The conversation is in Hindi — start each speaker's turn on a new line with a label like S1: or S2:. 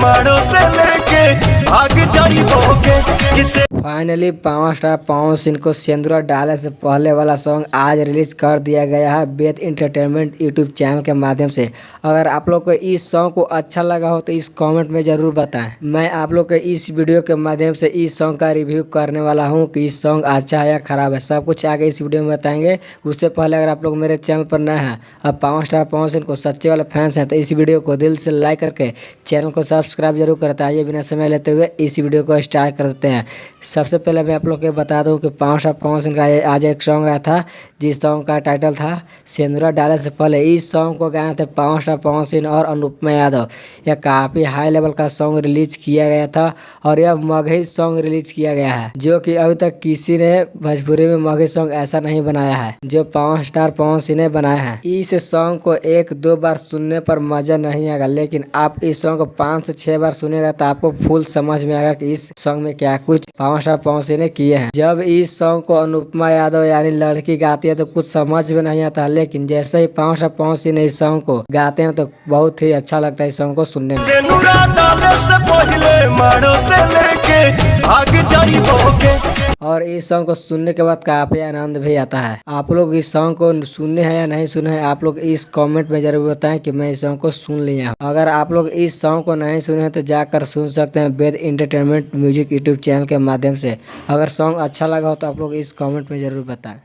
S1: मारो से लेके भाग जाइबोगे किसे।
S2: Finally power star Pawan Singh को सिंदूर डाले से पहले वाला सॉन्ग आज रिलीज कर दिया गया है बेद एंटरटेनमेंट यूट्यूब चैनल के माध्यम से। अगर आप लोग को इस सॉन्ग को अच्छा लगा हो तो इस कमेंट में ज़रूर बताएं। मैं आप लोग को इस वीडियो के माध्यम से इस सॉन्ग का रिव्यू करने वाला हूं कि इस सॉन्ग अच्छा है या ख़राब है, सब कुछ आगे इस वीडियो में बताएंगे। उससे पहले अगर आप लोग मेरे चैनल पर नए हैं और पावर स्टार पवन सिंह को सच्चे वाले फैंस हैं तो इस वीडियो को दिल से लाइक करके चैनल को सब्सक्राइब जरूर करता है। बिना समय लेते हुए इस वीडियो को स्टार्ट कर देते हैं। सबसे पहले मैं आप लोग को बता दूं कि पावर स्टार पवन सिंह का आज एक सॉन्ग आया था जिस सॉन्ग का टाइटल था सिंदूर डाले से पहले। इस सॉन्ग को गाए थे पावर स्टार पवन सिंह और अनुपमा यादव। यह काफ़ी हाई लेवल का सॉन्ग रिलीज किया गया था और यह मगही सॉन्ग रिलीज किया गया है जो कि अभी तक किसी ने भोजपुरी में मगही सॉन्ग ऐसा नहीं बनाया है जो पावर स्टार पवन सिंह ने बनाया है। इस सॉन्ग को 1-2 बार सुनने पर मजा नहीं आएगा, लेकिन आप इस सॉन्ग को 5 से 6 बार सुनेगा तो आपको फुल समझ में आएगा कि इस सॉन्ग में क्या कुछ पावर स्टार पवन सिंह ने किए हैं। जब इस सॉन्ग को अनुपमा यादव यानी लड़की गाती है तो कुछ समझ में नहीं आता, लेकिन जैसे ही पावर स्टार पवन सिंह ने इस सॉन्ग को गाते हैं तो बहुत ही अच्छा लगता है इस सॉन्ग को सुनने में।
S1: सिंदूर डाले से पहले मारो से लेके भाग जाइबोगे।
S2: और इस सॉन्ग को सुनने के बाद काफी आनंद भी आता है। आप लोग इस सॉन्ग को सुने हैं या नहीं सुने हैं आप लोग इस कमेंट में जरूर बताएं कि मैं इस सॉन्ग को सुन लिया हूं। अगर आप लोग इस सॉन्ग को नहीं सुने हैं तो जाकर सुन सकते हैं बेद एंटरटेनमेंट म्यूजिक यूट्यूब चैनल के माध्यम से। अगर सॉन्ग अच्छा लगा हो तो आप लोग इस कमेंट में जरूर बताएं।